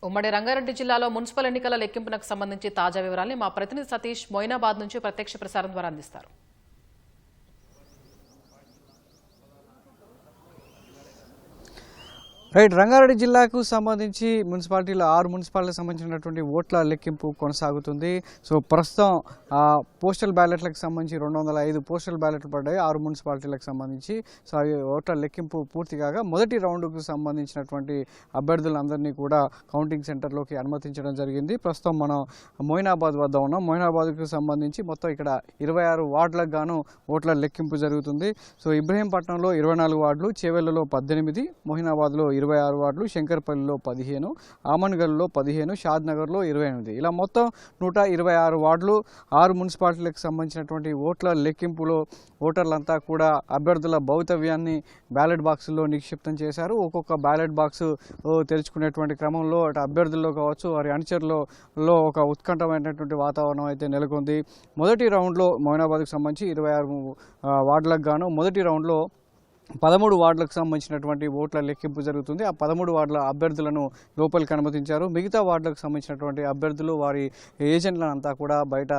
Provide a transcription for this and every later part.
ఉమ్మడి రంగారెడ్డి జిల్లాలో మున్సిపల్ ఎన్నికల లెక్కింపునకు సంబంధించి తాజా వివరాల్ని మా ప్రతినిధి సతీష్ మొయినాబాద్ నుంచి ప్రత్యక్ష ప్రసారం ద్వారా అందిస్తారు. రైట్, రంగారెడ్డి జిల్లాకు సంబంధించి మున్సిపాలిటీలో 6 మున్సిపాలిటీలకు సంబంధించినటువంటి ఓట్ల లెక్కింపు కొనసాగుతుంది. సో ప్రస్తుతం పోస్టల్ బ్యాలెట్లకు సంబంధించి 205 పోస్టల్ బ్యాలెట్లు పడ్డాయి 6 మున్సిపాలిటీలకు సంబంధించి. సో అవి ఓట్ల లెక్కింపు పూర్తి కాగా మొదటి రౌండ్కు సంబంధించినటువంటి అభ్యర్థులందరినీ కూడా కౌంటింగ్ సెంటర్లోకి అనుమతించడం జరిగింది. ప్రస్తుతం మనం మొయినాబాద్ వద్ద ఉన్నాం. మొయినాబాద్కు సంబంధించి మొత్తం ఇక్కడ 26 వార్డులకు గాను ఓట్ల లెక్కింపు జరుగుతుంది. సో ఇబ్రహీంపట్నంలో 24 వార్డులు, చేవెళ్లలో 18, మొయినాబాద్లో 26 వార్డులు, శంకర్పల్లిలో 15, ఆమన్గల్లో 15, షాద్నగర్లో 28, ఇలా మొత్తం 126 వార్డులు 6 మున్సిపాలిటీలకు సంబంధించినటువంటి ఓట్ల లెక్కింపులో ఓటర్లంతా కూడా అభ్యర్థుల భవితవ్యాన్ని బ్యాలెట్ బాక్సుల్లో నిక్షిప్తం చేశారు. ఒక్కొక్క బ్యాలెట్ బాక్సు తెరుచుకునేటువంటి క్రమంలో అటు అభ్యర్థుల్లో కావచ్చు వారి అనుచరులలో ఒక ఉత్కంఠమైనటువంటి వాతావరణం అయితే నెలకొంది. మొదటి రౌండ్లో మొయినాబాద్కు సంబంధించి 26 వార్డులకు గాను మొదటి రౌండ్లో 13 వార్డులకు సంబంధించినటువంటి ఓట్ల లెక్కింపు జరుగుతుంది. ఆ 13 వార్డుల అభ్యర్థులను లోపలికి అనుమతించారు. మిగతా వార్డులకు సంబంధించినటువంటి అభ్యర్థులు వారి ఏజెంట్లను అంతా కూడా బయట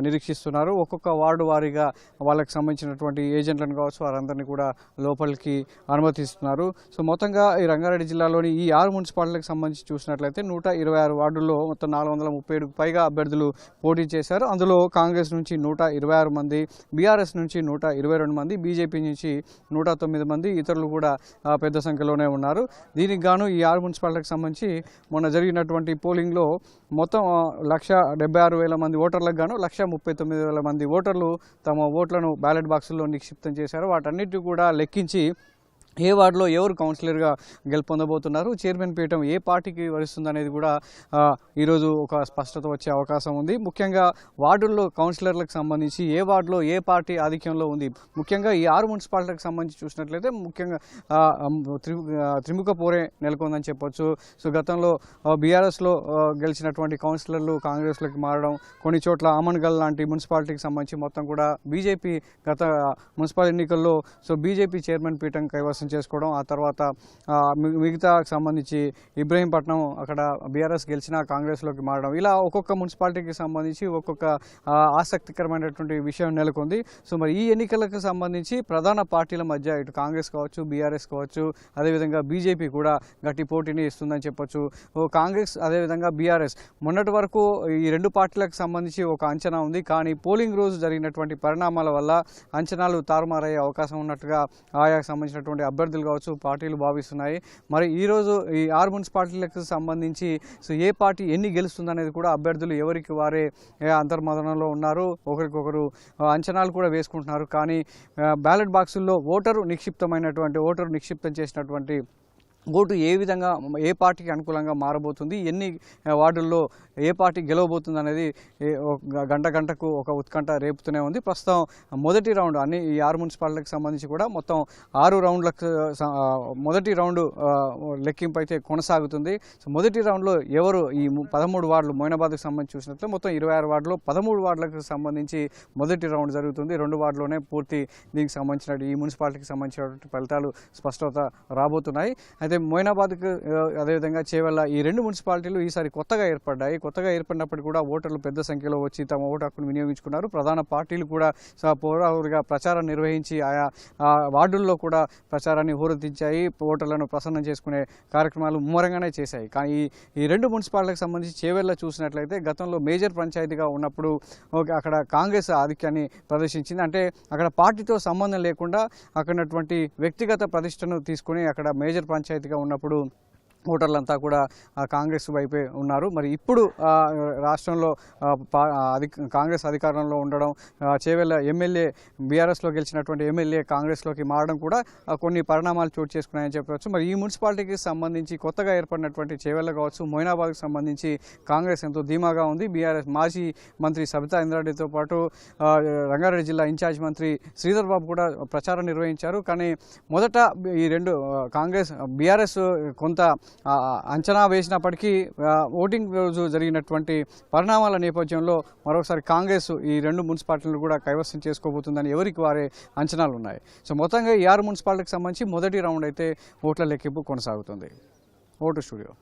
నిరీక్షిస్తున్నారు. ఒక్కొక్క వార్డు వారీగా వాళ్ళకి సంబంధించినటువంటి ఏజెంట్లను కావచ్చు వారందరినీ కూడా లోపలికి అనుమతిస్తున్నారు. సో మొత్తంగా ఈ రంగారెడ్డి జిల్లాలోని ఈ 6 మున్సిపాలిటీలకు సంబంధించి చూసినట్లయితే 126 వార్డుల్లో మొత్తం 437కు పైగా అభ్యర్థులు పోటీ చేశారు. అందులో కాంగ్రెస్ నుంచి 126 మంది, బీఆర్ఎస్ నుంచి 122 మంది, బీజేపీ నుంచి 109 మంది, ఇతరులు కూడా పెద్ద సంఖ్యలోనే ఉన్నారు. దీనికి గాను ఈ 6 మున్సిపాలిటీలకు సంబంధించి మొన్న జరిగినటువంటి పోలింగ్లో మొత్తం 1,76,000 మంది ఓటర్లకు గాను 1,39,000 మంది ఓటర్లు తమ ఓట్లను బ్యాలెట్ బాక్సుల్లో నిక్షిప్తం చేశారు. వాటన్నిటి కూడా లెక్కించి ఏ వార్డులో ఎవరు కౌన్సిలర్గా గెలుపొందబోతున్నారు, చైర్మన్ పీఠం ఏ పార్టీకి వరిస్తుంది అనేది కూడా ఈరోజు ఒక స్పష్టత వచ్చే అవకాశం ఉంది. ముఖ్యంగా వార్డుల్లో కౌన్సిలర్లకు సంబంధించి ఏ వార్డులో ఏ పార్టీ ఆధిక్యంలో ఉంది, ముఖ్యంగా ఈ 6 మున్సిపాలిటీలకు సంబంధించి చూసినట్లయితే ముఖ్యంగా త్రిముఖ పోరే నెలకొందని చెప్పొచ్చు. సో గతంలో బీఆర్ఎస్లో గెలిచినటువంటి కౌన్సిలర్లు కాంగ్రెస్లోకి మారడం, కొన్ని చోట్ల ఆమన్గల్ లాంటి మున్సిపాలిటీకి సంబంధించి మొత్తం కూడా బీజేపీ గత మున్సిపల్ ఎన్నికల్లో బీజేపీ చైర్మన్ పీఠం కైవసం చేసుకోవడం, ఆ తర్వాత మిగతా సంబంధించి ఇబ్రహీంపట్నం అక్కడ బీఆర్ఎస్ గెలిచినా కాంగ్రెస్లోకి మారడం, ఇలా ఒక్కొక్క మున్సిపాలిటీకి సంబంధించి ఒక్కొక్క ఆసక్తికరమైనటువంటి విషయం నెలకొంది. సో మరి ఈ ఎన్నికలకు సంబంధించి ప్రధాన పార్టీల మధ్య ఇటు కాంగ్రెస్ కావచ్చు, బీఆర్ఎస్ కావచ్చు, అదేవిధంగా బీజేపీ కూడా గట్టి పోటీని ఇస్తుందని చెప్పొచ్చు. కాంగ్రెస్ అదేవిధంగా బీఆర్ఎస్ మొన్నటి వరకు ఈ రెండు పార్టీలకు సంబంధించి ఒక అంచనా ఉంది. కానీ పోలింగ్ రోజు జరిగినటువంటి పరిణామాల వల్ల అంచనాలు తారుమారయ్యే అవకాశం ఉన్నట్టుగా ఆయా సంబంధించినటువంటి అభ్యర్థులు కావచ్చు పార్టీలు భావిస్తున్నాయి. మరి ఈరోజు ఈ 6 మున్సిపాలిటీలకు సంబంధించి ఏ పార్టీ ఎన్ని గెలుస్తుంది అనేది కూడా అభ్యర్థులు ఎవరికి వారే అంతర్మదనంలో ఉన్నారు, ఒకరికొకరు అంచనాలు కూడా వేసుకుంటున్నారు. కానీ బ్యాలెట్ బాక్సుల్లో ఓటరు నిక్షిప్తం చేసినటువంటి ఓటు ఏ విధంగా ఏ పార్టీకి అనుకూలంగా మారబోతుంది, ఎన్ని వార్డుల్లో ఏ పార్టీ గెలవబోతుంది అనేది గంటకు ఒక ఉత్కంఠ రేపుతూనే ఉంది. ప్రస్తుతం మొదటి రౌండ్ అన్ని ఈ 6 మున్సిపాలిటీలకు సంబంధించి కూడా మొత్తం 6 రౌండ్లకు మొదటి రౌండ్ లెక్కింపు అయితే కొనసాగుతుంది. సో మొదటి రౌండ్లో ఎవరు ఈ 13 వార్డులు మొయినాబాద్కు సంబంధించి చూసినట్లయితే మొత్తం 26 వార్డులో 13 వార్డులకు సంబంధించి మొదటి రౌండ్ జరుగుతుంది. 2 వార్డులోనే పూర్తి దీనికి సంబంధించిన ఈ మున్సిపాలిటీకి సంబంధించినటువంటి ఫలితాలు స్పష్టత రాబోతున్నాయి. అయితే మొయినాబాద్కు అదేవిధంగా చేవెళ్ళ ఈ 2 మున్సిపాలిటీలు ఈసారి కొత్తగా ఏర్పడినప్పటికీ కూడా ఓటర్లు పెద్ద సంఖ్యలో వచ్చి తమ ఓటు హక్కును వినియోగించుకున్నారు. ప్రధాన పార్టీలు కూడా పోరాడుగా ప్రచారం నిర్వహించి ఆయా వార్డుల్లో కూడా ప్రచారాన్ని హోరెత్తించాయి. ఓటర్లను ప్రసన్నం చేసుకునే కార్యక్రమాలు ముమ్మరంగానే చేశాయి. కానీ ఈ 2 మున్సిపాలిటీలకు సంబంధించి చేవెళ్ళ చూసినట్లయితే గతంలో మేజర్ పంచాయతీగా ఉన్నప్పుడు అక్కడ కాంగ్రెస్ ఆధిక్యాన్ని ప్రదర్శించింది. అంటే అక్కడ పార్టీతో సంబంధం లేకుండా అక్కడటువంటి వ్యక్తిగత ప్రతిష్టను తీసుకుని అక్కడ మేజర్ పంచాయతీగా ఉన్నప్పుడు ఓటర్లంతా కూడా కాంగ్రెస్ వైపే ఉన్నారు. మరి ఇప్పుడు రాష్ట్రంలో కాంగ్రెస్ అధికారంలో ఉండడం, చేవెళ్ళ ఎమ్మెల్యే బీఆర్ఎస్లో గెలిచినటువంటి ఎమ్మెల్యే కాంగ్రెస్లోకి మారడం కూడా కొన్ని పరిణామాలు చోటు చేసుకున్నాయని చెప్పవచ్చు. మరి ఈ మున్సిపాలిటీకి సంబంధించి కొత్తగా ఏర్పడినటువంటి చేవెళ్ళ కావచ్చు, మొయినాబాద్కి సంబంధించి కాంగ్రెస్ ఎంతో ధీమాగా ఉంది. బీఆర్ఎస్ మాజీ మంత్రి సబితా ఇంద్రారెడ్డితో పాటు రంగారెడ్డి జిల్లా ఇన్ఛార్జ్ మంత్రి శ్రీధర్ బాబు కూడా ప్రచారం నిర్వహించారు. కానీ మొదట ఈ రెండు కాంగ్రెస్ బీఆర్ఎస్ కొంత అంచనా వేసినప్పటికీ ఓటింగ్ రోజు జరిగినటువంటి పరిణామాల నేపథ్యంలో మరొకసారి కాంగ్రెస్ ఈ 2 మున్సిపాలిటీలను కూడా కైవసం చేసుకోబోతుందని ఎవరికి వారే అంచనాలు ఉన్నాయి. సో మొత్తంగా ఈ 6 మున్సిపాలిటీకి సంబంధించి మొదటి రౌండ్ అయితే ఓట్ల లెక్కింపు కొనసాగుతుంది. Vote studio.